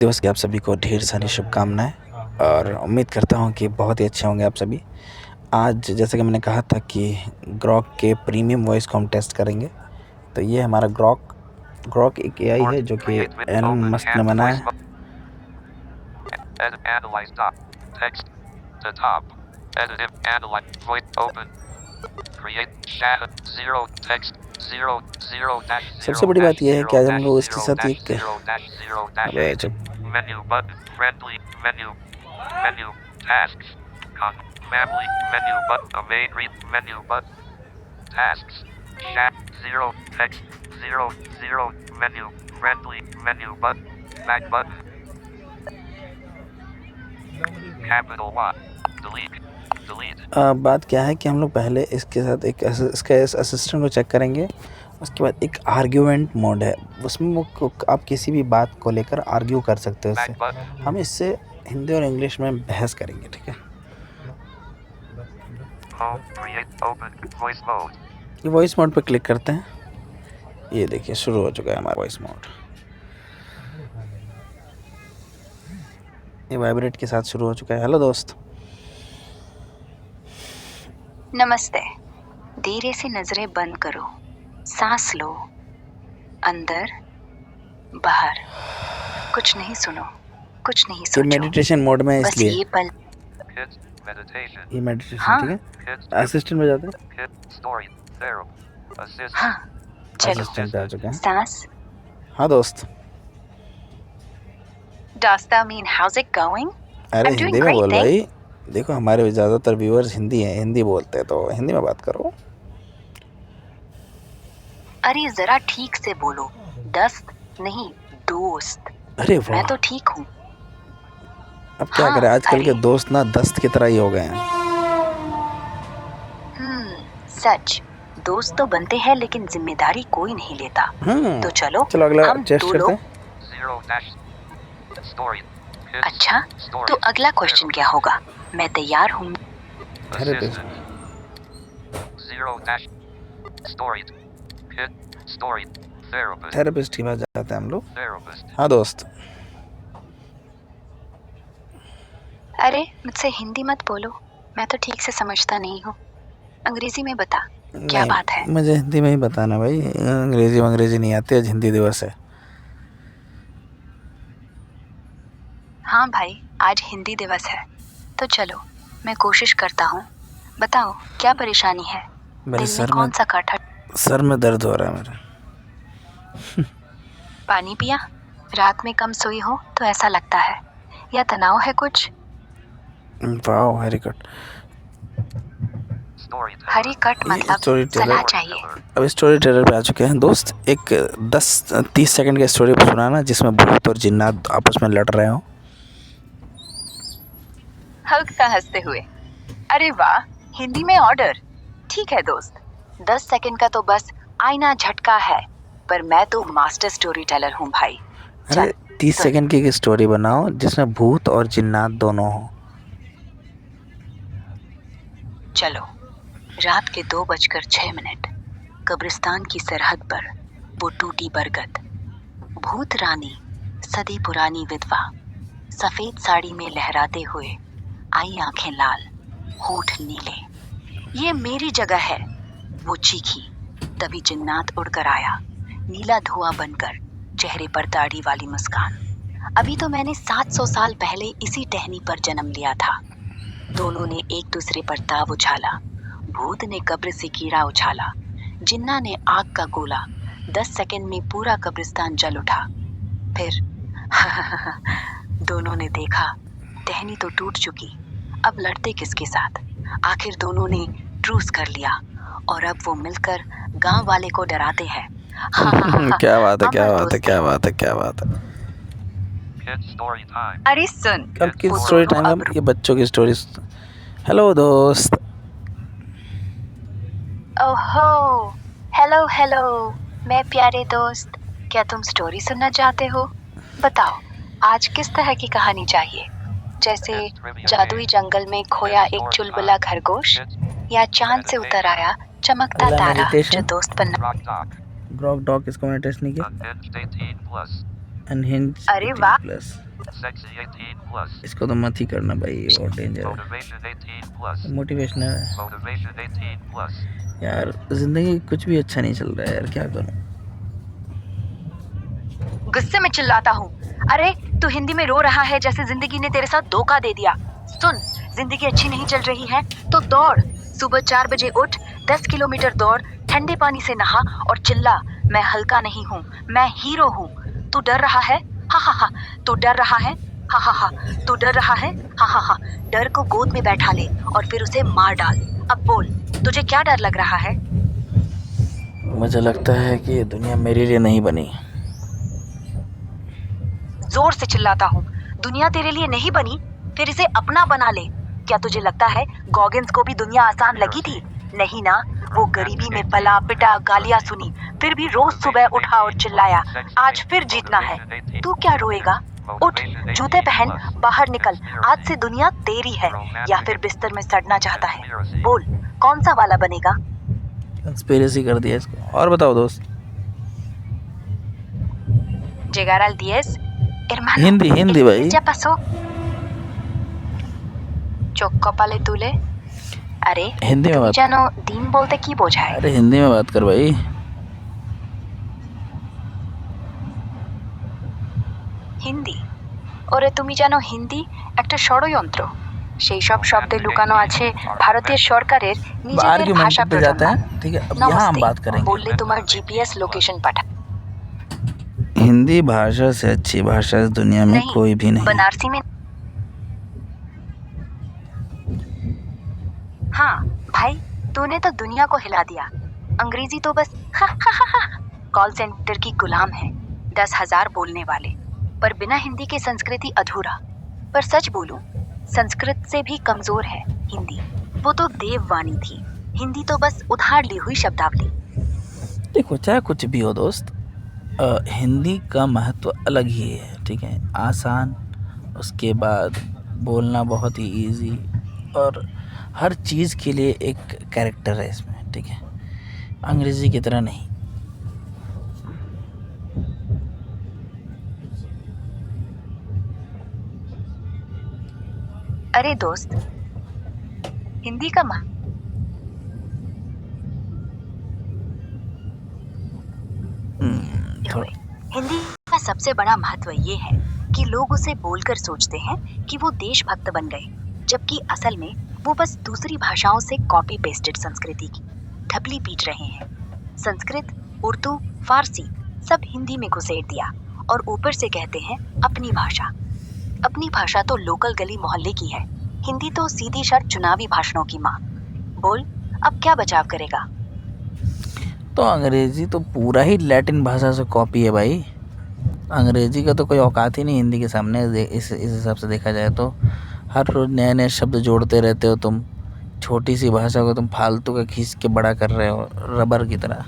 दिवस की आप सभी को ढेर सारी शुभकामनाएँ और उम्मीद करता हूँ कि बहुत ही अच्छे होंगे आप सभी। आज जैसे कि मैंने कहा था कि ग्रॉक के प्रीमियम वॉइस को हम टेस्ट करेंगे। तो ये हमारा ग्रॉक ग्रॉक एक एआई है जो कि एलन मस्क ने बनाया है। सबसे बड़ी बात यह है कि आज हम लोग इसके साथ एक अबे चुप बात क्या है कि हम लोग पहले इसके साथ इसका असिस्टेंट को चेक करेंगे। उसके बाद एक आर्ग्यूमेंट मोड है, उसमें वो आप किसी भी बात को लेकर आर्ग्यू कर सकते हो इससे। हम इससे हिंदी और इंग्लिश में बहस करेंगे, ठीक है। ये वॉइस मोड पे क्लिक करते हैं। ये देखिए शुरू हो चुका है हमारा वॉइस मोड। ये वाइब्रेट के साथ शुरू हो चुका है। हेलो दोस्त। नमस्ते। धीरे से नजरें बंद करो, सांस लो, अंदर बाहर। कुछ नहीं सुनो, कुछ नहीं ये सोचो। मेडिटेशन मोड में है बस इसलिए ये पल। ये मेडिटेशन, हाँ। ठीक है। असिस्टेंट में जाते हैं। हाँ, चलो असिस्टेंट पे आ चुके हैं। सांस। हाँ दोस्त। Does that mean how's it going? अरे I'm doing हिंदी में great, बोल thanks. भाई। देखो हमारे ज़्यादातर व्यूअर्स हिंदी बोलते हैं, तो हिंदी में बात करो। अरे जरा ठीक से बोलो, दोस्त नहीं दोस्त। अरे वाह, मैं तो ठीक हूँ। अब क्या हाँ, करें, आजकल के अरे। दोस्त ना दस्त की तरह ही हो गए हैं। सच। दोस्त तो बनते हैं लेकिन जिम्मेदारी कोई नहीं लेता। तो चलो अगला हम टेस्ट दो करते लोग। हैं। अच्छा, तो अगला क्वेश्चन क्या होगा? मैं तैयार हूँ। थेरेपिस्ट की बात जाते हैं हम लोग। हाँ दोस्त। अरे मुझसे हिंदी मत बोलो, मैं तो ठीक से समझता नहीं हूँ। अंग्रेजी में बता, क्या नहीं, बात है? मुझे हिंदी में ही बताना भाई, अंग्रेजी नहीं आती। आज हिंदी दिवस है। हाँ भाई, आज हिंदी दिवस है। तो चलो मैं कोशिश करता हूँ। बताओ क्या परेशानी है? मेरे दिल में कौन सा काटा? सर में दर्द हो रहा है मेरा। पानी पिया? रात में कम सोई हो तो ऐसा लगता है, या तनाव है कुछ? वाह, हरी कट। हरी कट मतलब सलाह चाहिए। अब स्टोरी टेलर पे आ चुके हैं दोस्त। एक 10-30 सेकंड का स्टोरी सुनाना जिसमें भूत और जिन्नात आपस में लड़ रहे हो। हल्का हंसते हुए, अरे वाह, हिंदी में ऑर्डर। ठीक है दोस्त, 10 सेकंड का तो बस आईना झटका है, पर मैं तो मास्टर स्टोरी टेलर हूँ भाई। अरे 30 सेकंड की स्टोरी बनाओ जिसमें भूत और जिन्नात दोनों हो। चलो, रात के 2:06, कब्रिस्तान की सरहद पर वो टूटी बरगद, भूत रानी, सदी पुरानी विधवा, सफेद साड़ी में लहराते हुए, आई आंखें लाल, होठ नीले। ये मेरी जगह है, वो चीखी। तभी जिन्नात उड़कर आया, नीला धुआं बनकर, चेहरे पर दाढ़ी वाली मुस्कान। अभी तो मैंने 700 साल पहले इसी टहनी पर जन्म लिया था। दोनों ने एक दूसरे पर दाव उछाला। भूत ने कब्र से कीड़ा उछाला, जिन्ना ने आग का गोला। 10 सेकंड में पूरा कब्रिस्तान जल उठा। फिर दोनों ने देखा, टहनी तो टूट चुकी, अब लड़ते किसके साथ? आखिर दोनों ने ट्रूस कर लिया और अब वो मिलकर गांव वाले को डराते हैं। क्या बात है, क्या बात है, क्या बात है, क्या बात है। अरे सुन, अब किस स्टोरी टाइम है? ये बच्चों की स्टोरी। हेलो दोस्त। ओहो, हेलो हेलो, मैं प्यारे दोस्त, क्या तुम स्टोरी सुनना चाहते हो? बताओ, आज किस तरह की कहानी चाहिए? जैसे जादुई जंगल में खोया एक चुलबुला खरगोश, या चांद से उतर आया चमकता तारा जो दोस्त बनना। ग्रॉक डॉग इसको मेडिटेशन नहीं किया। अनहिंज अरे वाह। प्लस। Sexy 18+. इसको तो मत ही करना भाई, ये बहुत डेंजर है। Motivation 18+. मोटिवेशनल है Motivation 18+. यार, जिंदगी कुछ भी अच्छा नहीं चल रहा है यार, क्या करूं। गुस्से में चिल्लाता हूँ। अरे तू हिंदी में रो रहा है जैसे जिंदगी ने तेरे साथ धोखा दे दिया। सुन, जिंदगी अच्छी नहीं चल रही है तो दौड़। सुबह 4 बजे उठ, 10 किलोमीटर दौड़, ठंडे पानी से नहा और चिल्ला, मैं हल्का नहीं हूँ, मैं हीरो हूँ। तू डर रहा है? हा हा हा। तू डर रहा है? हा हा हा। तू डर रहा है? हा हा हा। डर को गोद में बैठा ले और फिर उसे मार डाल। अब बोल, तुझे क्या डर लग रहा है? मुझे लगता है कि ये दुनिया मेरे लिए नहीं बनी। जोर से चिल्लाता हूँ। दुनिया तेरे लिए नहीं बनी, फिर इसे अपना बना ले। क्या तुझे लगता है गॉगिन्स को भी दुनिया आसान लगी थी? नहीं ना, वो गरीबी में पला पिटा, गालियां सुनी, फिर भी रोज सुबह उठा और चिल्लाया, आज फिर जीतना है। तू क्या रोएगा? उठ, जूते पहन, बाहर निकल। आज से दुनिया तेरी है, या फिर बिस्तर में सड़ना चाहता है? बोल, कौन सा वाला बनेगा? कंस्पिरेसी कर दिया इसको। और बताओ दोस्त। Llegar al 10, hermano. हिंदी भाई। Ya pasó. চোখ কপালে তুলে। अरे हिंदी में তুমি बात। জানো দিন বলতে কি বোঝায়? अरे हिंदी में बात कर भाई। হিন্দি। ওরে তুমি জানো হিন্দি একটা ষড়যন্ত্র। সেই সব শব্দে লুকানো আছে ভারতীয় সরকারের নিজেদের ভাষা आर्ग्यूमेंट पे जाते প্রচার। हैं, ठीक है। अब यहाँ हम बात करेंगे। বললে তোমার জিপিএস লোকেশন পাঠা। हिंदी भाषा से अच्छी भाषा इस दुनिया में कोई भी नहीं। बनारसी में। हाँ भाई, तूने तो दुनिया को हिला दिया। अंग्रेजी तो बस कॉल सेंटर की गुलाम है, 10,000 बोलने वाले, पर बिना हिंदी के संस्कृति अधूरा। पर सच बोलूं, संस्कृत से भी कमजोर है हिंदी। वो तो देववाणी थी, हिंदी तो बस उधार ली हुई शब्दावली। देखो, चाहे कुछ भी हो दोस्त, हिंदी का महत्व अलग ही है, ठीक है। आसान, उसके बाद बोलना बहुत ही इजी, और हर चीज़ के लिए एक कैरेक्टर है इसमें, ठीक है। अंग्रेज़ी की तरह नहीं। अरे दोस्त, हिंदी का हिंदी का सबसे बड़ा महत्व ये है कि लोग उसे बोलकर सोचते हैं कि वो देशभक्त बन गए, जबकि असल में वो बस दूसरी भाषाओं से कॉपी पेस्टेड संस्कृति की ढपली पीट रहे हैं। संस्कृत, उर्दू, फारसी सब हिंदी में घुसेड़ दिया और ऊपर से कहते हैं अपनी भाषा। अपनी भाषा तो लोकल गली मोहल्ले की है, हिंदी तो सीधी शर्त चुनावी भाषणों की माँ। बोल, अब क्या बचाव करेगा? तो अंग्रेज़ी तो पूरा ही लैटिन भाषा से कॉपी है भाई। अंग्रेज़ी का तो कोई औकात ही नहीं हिंदी के सामने। इस हिसाब से देखा जाए तो हर रोज़ नए नए शब्द जोड़ते रहते हो तुम। छोटी सी भाषा को तुम फालतू का खींच के बड़ा कर रहे हो, रबर की तरह।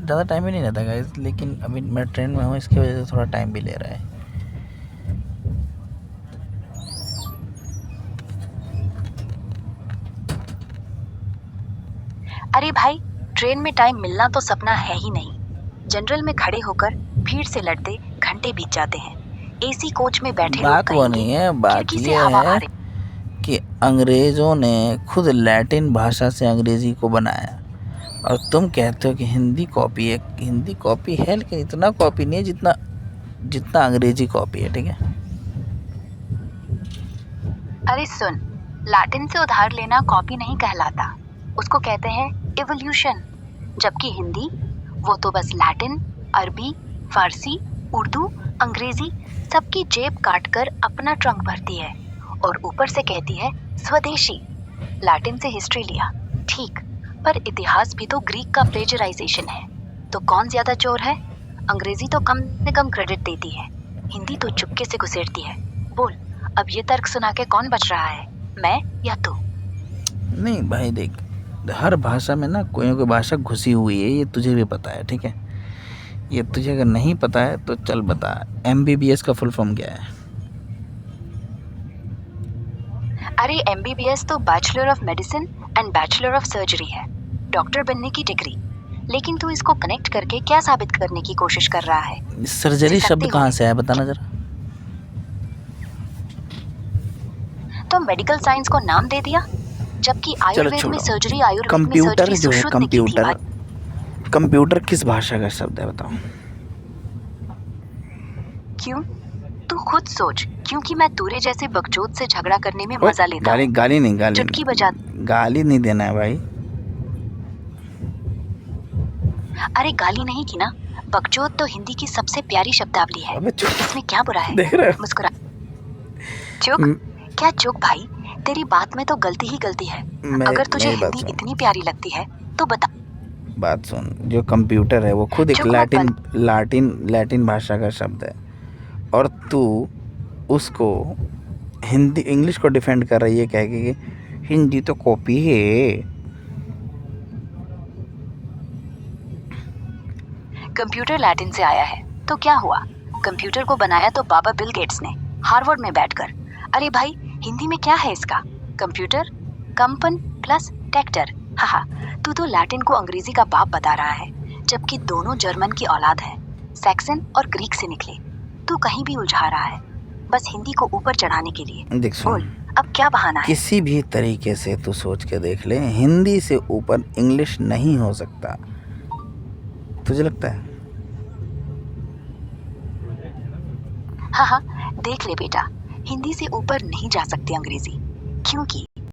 ज़्यादा टाइम भी नहीं रहता गाइस, लेकिन अभी मैं ट्रेन में हूँ, इसकी वजह से थोड़ा टाइम भी ले रहा है। अरे भाई, ट्रेन में टाइम मिलना तो सपना है ही नहीं। जनरल में खड़े होकर भीड़ से लड़ते घंटे बीत जाते हैं। एसी कोच में बैठे बात वो नहीं है, बात ये है कि अंग्रेज़ों ने खुद लैटिन भाषा से अंग्रेज़ी को बनाया, और तुम कहते हो कि हिंदी कॉपी है। हिंदी कॉपी है, लेकिन इतना कॉपी नहीं है जितना अंग्रेज़ी कॉपी है, ठीक है। अरे सुन, लैटिन से उधार लेना कॉपी नहीं कहलाता, उसको कहते हैं इवोल्यूशन। जबकि हिंदी, वो तो बस लैटिन, अरबी, फारसी, उर्दू, अंग्रेजी सबकी जेब काट कर अपना ट्रंक भरती है और ऊपर से कहती है स्वदेशी। लैटिन से हिस्ट्री लिया, ठीक, पर इतिहास भी तो ग्रीक का प्लेजराइजेशन है। तो कौन ज्यादा चोर है? अंग्रेजी तो कम से कम क्रेडिट देती है, हिंदी तो चुपके से घुसेड़ती है। बोल, अब ये तर्क सुना के कौन बच रहा है, मैं या तू? नहीं भाई देख, हर भाषा में ना कोई ना कोई भाषा घुसी हुई है, ये तुझे भी पता है, ठीक है। ये तुझे अगर नहीं पता है तो चल बता, MBBS का फुल फॉर्म क्या है? अरे MBBS तो bachelor of medicine and bachelor of surgery है। डॉक्टर बनने की डिग्री, लेकिन तू इसको कनेक्ट करके क्या साबित करने की कोशिश कर रहा है? सर्जरी सकते शब्द हो। कहाँ से आया बताना जरा। तो मेडिकल साइंस को नाम दे दिया, जबकि आयुर्वेद में छोड़ो। सर्जरी, आयुर्वेद में कंप्यूटर सर्जरी जो है, सुश्रुत ने की थी भाई। कंप्यूटर किस भाषा का शब्द है बताओ। क्यों? तू खुद सोच, क्योंकि मैं तूरे जैसे बकचोद से झगड़ा करने में मजा लेता गाली हूँ। गाली नहीं, चुटकी बजा। गाली नहीं देना है भाई। अरे गाली नहीं की ना, बकचोद तो हिंदी की सबसे प्यारी शब्दावली है। अबे चुप। इसमें क्या बुरा है? देख रहे हो? मुस्कुरा। चुप। क्या चुप भाई? तेरी बात में तो गलती ही गलती है। अगर तुझे मेरी बात हिंदी सुन। इतनी प्यारी लगती है तो बता। बात सुन, जो कंप्यूटर है वो खुद एक चुप मत लैटिन भाषा का शब्द है, और तू उसको हिंदी इंग्लिश को डिफेंड कर रही है कह के कि हिंदी तो कॉपी है। कंप्यूटर लैटिन से आया है तो क्या हुआ? कंप्यूटर को बनाया तो बाबा बिल गेट्स ने, हार्वर्ड में बैठकर। अरे भाई, हिंदी में क्या है इसका? कंप्यूटर, कंपन प्लस टेक्टर। हाहा, तू तो लैटिन को अंग्रेजी का बाप बता रहा है, जबकि दोनों जर्मन की औलाद है, सैक्सन और ग्रीक से निकले। तू कहीं भी उलझा रहा है, बस हिंदी को ऊपर चढ़ाने के लिए। देख सुन, बोल, अब क्या बहाना है? किसी भी तरीके से तू सोच के देख ले, हिंदी से ऊपर इंग्लिश नहीं हो सकता। तुझे लगता है? हाँ हाँ, देख ले बेटा, हिंदी से ऊपर नहीं जा सकती अंग्रेजी, क्योंकि